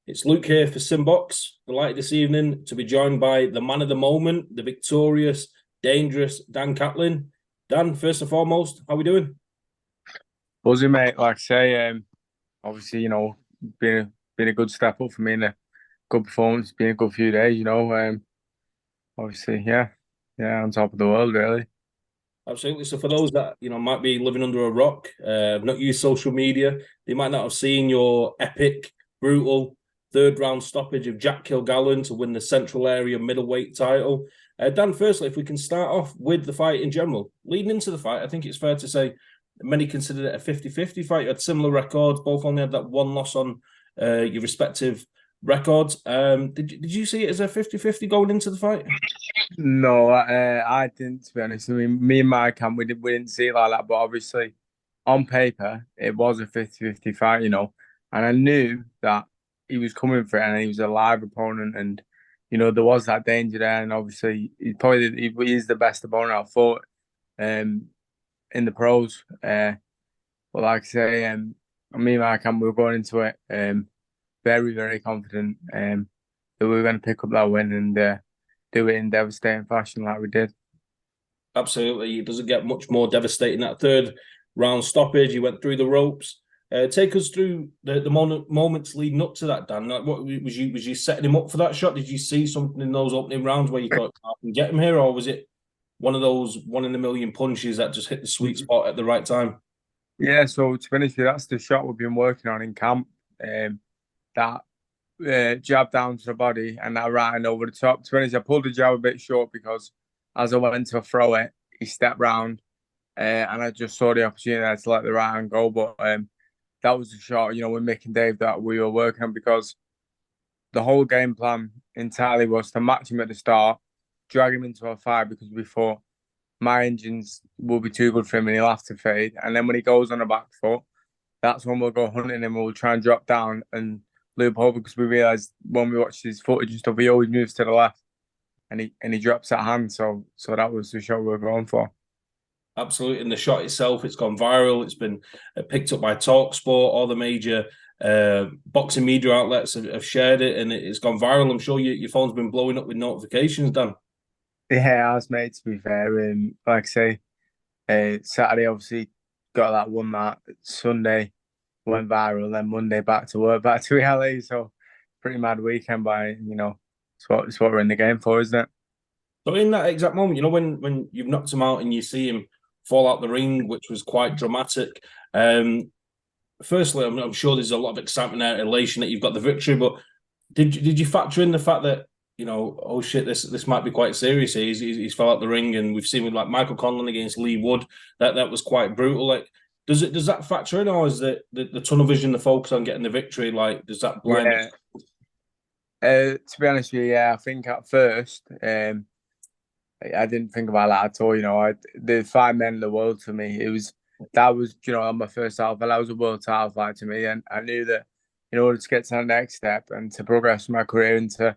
It's Luke here for SimBoxx. Delighted this evening to be joined by the man of the moment, the victorious, dangerous Dan Catlin. Dan, first and foremost, how are we doing? Buzzy, mate. Like I say, obviously, been a good step up for me and a good performance. Been a good few days, obviously, yeah, on top of the world, really. Absolutely. So for those that might be living under a rock, have not used social media, they might not have seen your epic, brutal third round stoppage of Jack Killgallon to win the Central Area middleweight title. Dan, firstly, if we can start off with the fight in general, leading into the fight, I think it's fair to say many considered it a 50-50 fight. You had similar records, both only had that one loss on your respective records. Did you see it as a 50-50 going into the fight? No, I didn't, to be honest. I mean, me and my camp, we didn't see it like that, but obviously, on paper, it was a 50-50 fight, and I knew that he was coming for it, and he was a live opponent, and there was that danger there, and obviously, he is the best opponent I've fought, um, in the pros. But like I say, me and my camp, we were going into it, very, very confident, that we were going to pick up that win and do it in devastating fashion like we did. Absolutely. It doesn't get much more devastating. That third round stoppage, you went through the ropes. Take us through the moments leading up to that, Dan. Like, what was you setting him up for that shot? Did you see something in those opening rounds where you thought, I can get him here, or was it one of those one in a million punches that just hit the sweet spot at the right time? Yeah, so to be honest with you, that's the shot we've been working on in camp. That jab down to the body and that right hand over the top. To be honest, I pulled the jab a bit short because as I went to throw it, he stepped round, and I just saw the opportunity there to let the right hand go. But that was the shot, with Mick and Dave that we were working on because the whole game plan entirely was to match him at the start, drag him into a fight because we thought my engines will be too good for him and he'll have to fade. And then when he goes on the back foot, that's when we'll go hunting him. We'll try and drop down and loop over because we realised when we watched his footage and stuff, he always moves to the left and he drops that hand. So that was the shot we were going for. Absolutely. And the shot itself, it's gone viral. It's been picked up by TalkSport. All the major boxing media outlets have shared it, and it's gone viral. I'm sure your phone's been blowing up with notifications, Dan. Yeah, I was mate. To be fair, like I say, Saturday obviously got that one that Sunday went viral, then Monday back to work, back to reality. So pretty mad weekend, by it's what we're in the game for, isn't it? So in that exact moment, when you've knocked him out and you see him fall out the ring, which was quite dramatic. Firstly, I'm sure there's a lot of excitement and elation that you've got the victory, but did you factor in the fact that oh shit, this might be quite serious? He's fell out the ring, and we've seen with like Michael Conlan against Lee Wood that was quite brutal. Like, does that factor in, or is the tunnel vision, the focus on getting the victory, like does that blind us? Yeah. To be honest with you, yeah, I think at first, I didn't think about that at all. The five men in the world for me, that was on my first title, but that was a world title fight to me, and I knew that in order to get to that next step and to progress my career and to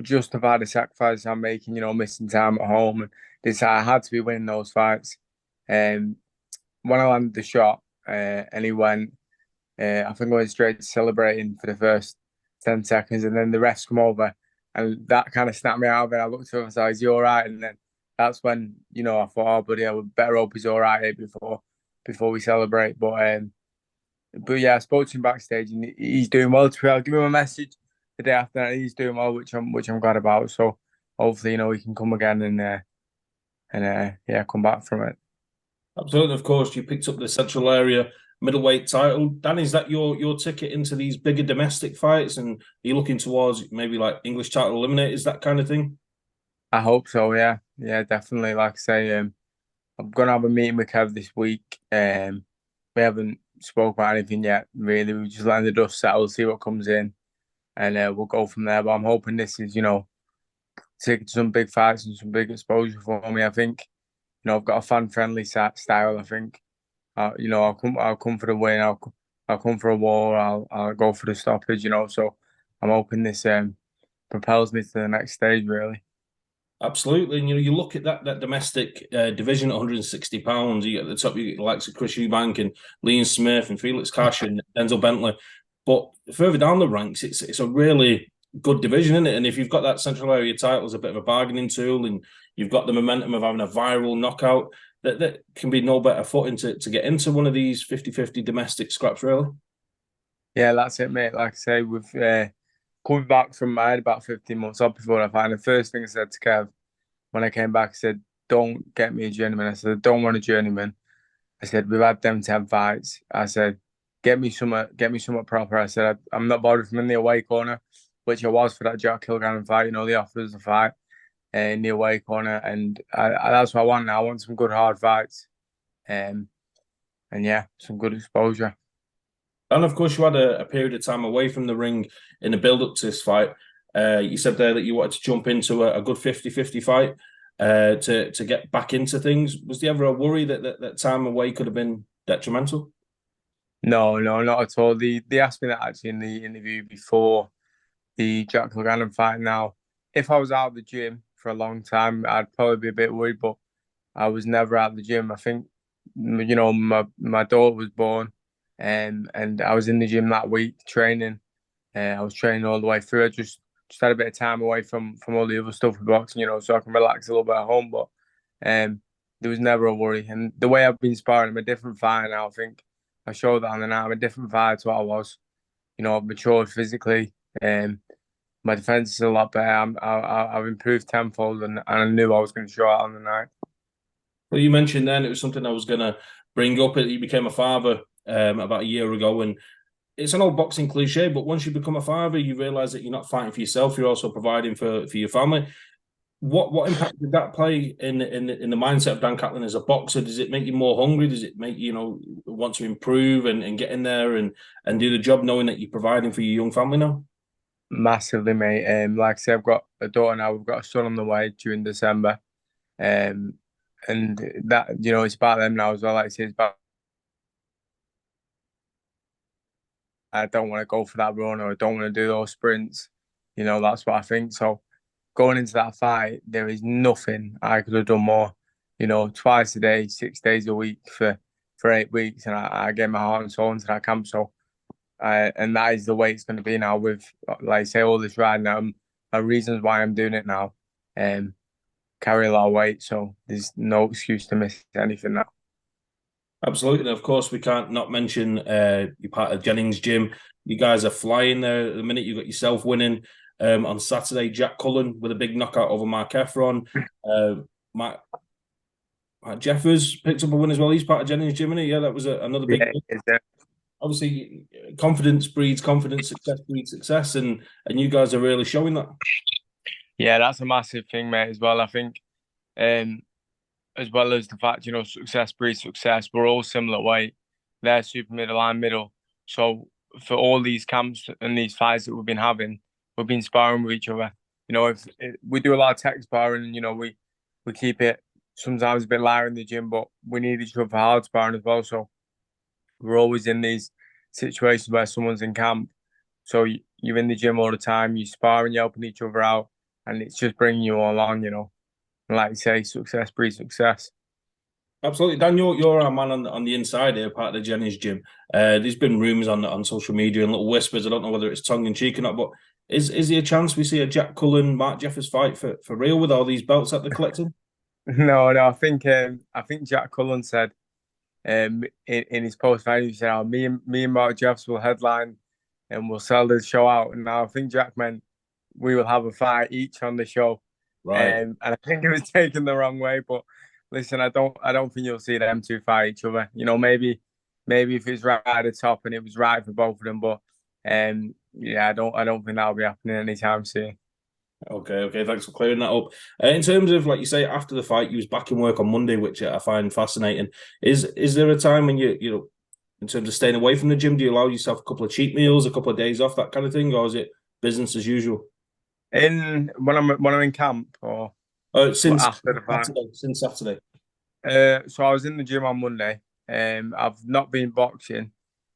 justify the sacrifice I'm making, missing time at home, and this I had to be winning those fights. Um, when I landed the shot, and he went, I think I went straight to celebrating for the first 10 seconds, and then the refs come over, and that kind of snapped me out of it. I looked to him and said, "Is he all right?" And then that's when I thought, "Oh, buddy, I would better hope he's all right here before we celebrate." But yeah, I spoke to him backstage, and he's doing well. I'll give him a message the day after, and he's doing well, which I'm glad about. So hopefully, he can come again and yeah, come back from it. Absolutely, of course. You picked up the Central Area middleweight title. Dan, is that your ticket into these bigger domestic fights? And are you looking towards maybe like English title eliminators, that kind of thing? I hope so. Yeah, yeah, definitely. Like I say, I'm gonna have a meeting with Kev this week. We haven't spoke about anything yet. Really, we're just letting the dust settle, see what comes in, and we'll go from there. But I'm hoping this is, taking some big fights and some big exposure for me. I think, I've got a fan friendly style. I think, I'll come for the win. I'll come for a war. I'll go for the stoppage. So I'm hoping this propels me to the next stage. Really. Absolutely. And you look at that domestic division at 160 pounds. You get at the top, you get the likes of Chris Eubank and Liam Smith and Felix Cash and Denzel Bentley. But further down the ranks, it's a really good division, isn't it? And if you've got that central area title as a bit of a bargaining tool, and you've got the momentum of having a viral knockout, that can be no better footing to get into one of these 50-50 domestic scraps, really. Yeah, that's it, mate. Like I say, with coming back from, I had about 15 months off before I find the first thing I said to Kev when I came back, I said, "Don't get me a journeyman." I said, "I don't want a journeyman." I said, "We've had them 10 fights." I said, get me somewhat proper." I said, I'm not bothered if I'm in the away corner, which I was for that Jack Killgallon fight. You know, they offered us a fight in the away corner, and that's what I want now. I want some good hard fights, um, and yeah, some good exposure. And of course, you had a period of time away from the ring in the build up to this fight. You said there that you wanted to jump into a good 50-50 fight to get back into things. Was there ever a worry that time away could have been detrimental? No, no, not at all. They asked me that actually in the interview before the Jack Killgallon fight. Now, if I was out of the gym for a long time, I'd probably be a bit worried, but I was never out of the gym. I think, my daughter was born, and I was in the gym that week training. I was training all the way through. I just had a bit of time away from all the other stuff with boxing, so I can relax a little bit at home. But there was never a worry. And the way I've been sparring, I'm a different fighter now. I think I showed that on the night. I'm a different fighter to what I was. I've matured physically. Um, my defense is a lot better. I've improved tenfold, and I knew I was going to show out on the night. Well, you mentioned then it was something I was going to bring up. You became a father about a year ago, and it's an old boxing cliche, but once you become a father, you realize that you're not fighting for yourself; you're also providing for your family. What impact did that play in the mindset of Dan Catlin as a boxer? Does it make you more hungry? Does it make you want to improve and get in there and do the job, knowing that you're providing for your young family now? Massively, mate. Like I said, I've got a daughter now. We've got a son on the way during December. Um, and that it's about them now as well. Like I say, it's about I don't want to go for that run or I don't want to do those sprints. That's what I think. So going into that fight, there is nothing I could have done more. Twice a day, 6 days a week for 8 weeks, and I gave my heart and soul into that camp. So, and that is the way it's going to be now. With like I say, all this riding now, my reasons why I'm doing it now, carry a lot of weight. So there's no excuse to miss anything now. Absolutely. And of course, we can't not mention you're part of Jennings Gym. You guys are flying there at the minute. You got yourself winning on Saturday. Jack Cullen with a big knockout over Mark Efron. Matt Jeffers picked up a win as well. He's part of Jennings Gym, isn't he? Yeah, that was another big Yeah, win. it's, Obviously, confidence breeds confidence, success breeds success, and you guys are really showing that. yeah, that's a massive thing, mate. As well, I think, um, as well as the fact success breeds success. We're all similar weight. They're super middle, I'm middle. So for all these camps and these fights that we've been having, we've been sparring with each other. If we do a lot of tech sparring, and we keep it sometimes a bit lighter in the gym, but we need each other for hard sparring as well. So we're always in these situations where someone's in camp. So you're in the gym all the time, you spar and you're helping each other out, and it's just bringing you all on. And like you say, success breeds success. Absolutely, Dan. You're our man on the inside here, part of the Jennings Gym. There's been rumours on social media and little whispers. I don't know whether it's tongue in cheek or not, but is there a chance we see a Jack Cullen Mark Jeffers fight for real with all these belts that they're collecting? No, no, I think Jack Cullen said in his post fight, he said, "Oh, me and Mark Jeffs will headline and we'll sell the show out." And now I think Jack meant we will have a fight each on the show. Right. And I think it was taken the wrong way. But listen, I don't think you'll see them two fight each other. Maybe if it's right at the top and it was right for both of them. But yeah, I don't think that'll be happening anytime soon. Okay. Thanks for clearing that up. In terms of, like you say, after the fight, you was back in work on Monday, which I find fascinating. Is there a time when in terms of staying away from the gym, do you allow yourself a couple of cheat meals, a couple of days off, that kind of thing, or is it business as usual? In when I'm in camp or Since after the fight. Saturday. So I was in the gym on Monday. I've not been boxing,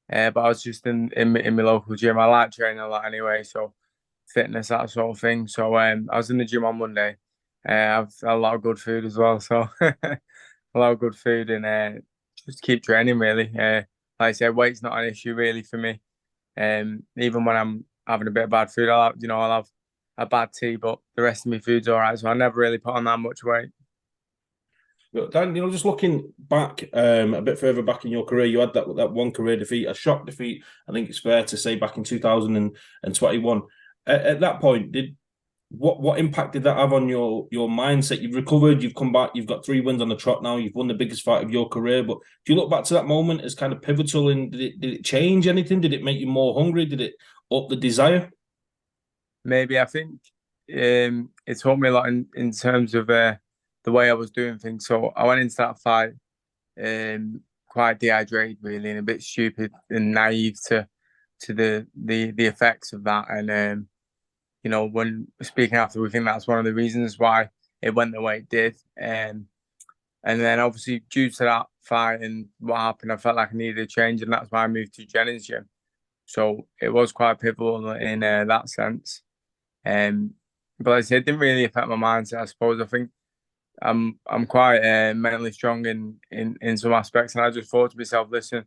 but I was just in my local gym. I like training a lot anyway, so fitness that sort of thing. So I was in the gym on Monday. I've had a lot of good food as well, so a lot of good food and just keep training really. Like I said, weight's not an issue really for me. Even when I'm having a bit of bad food, I'll have a bad tea, but the rest of my food's all right. So I never really put on that much weight. But Dan, just looking back a bit further back in your career, you had that one career defeat, a shock defeat. I think it's fair to say back in 2021. At that point, did what impact did that have on your mindset? You've recovered, you've come back, you've got 3 wins on the trot now, you've won the biggest fight of your career. But do you look back to that moment as kind of pivotal? And did it change anything? Did it make you more hungry? Did it up the desire? Maybe I think it taught me a lot in terms of the way I was doing things. So I went into that fight quite dehydrated, really, and a bit stupid and naive to the effects of that. And when speaking after, we think that's one of the reasons why it went the way it did. And then obviously due to that fight and what happened, I felt like I needed a change, and that's why I moved to Jennings Gym. So it was quite pivotal in that sense. But like I said, it didn't really affect my mindset. I suppose I think I'm quite mentally strong in some aspects, and I just thought to myself, listen,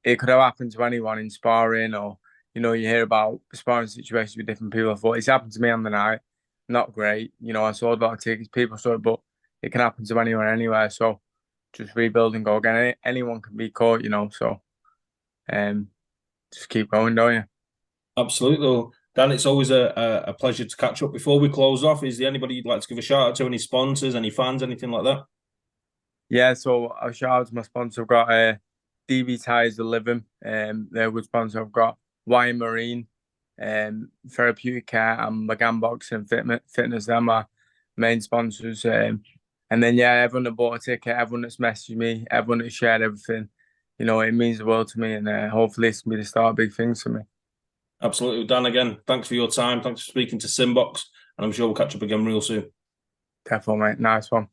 it could have happened to anyone in sparring, or you hear about sparring situations with different people. I thought it's happened to me on the night, not great. I saw a lot of tickets, people saw it, but it can happen to anyone anywhere. So just rebuild and go again. Anyone can be caught, So just keep going, don't you? Absolutely. Well, Dan, it's always a pleasure to catch up. Before we close off, is there anybody you'd like to give a shout out to? Any sponsors, any fans, anything like that? Yeah, so I'll shout out to my sponsor. I've got DB Tires the Living, they're a good sponsor. I've got Y Marine, Therapeutic Care, and the gameplan and Fitness. They're my main sponsors. And then everyone that bought a ticket, everyone that's messaged me, everyone that shared everything, it means the world to me. And hopefully this can be the start of big things for me. Absolutely. Dan, again, thanks for your time. Thanks for speaking to SimBoxx. And I'm sure we'll catch up again real soon. Definitely, mate. Nice one.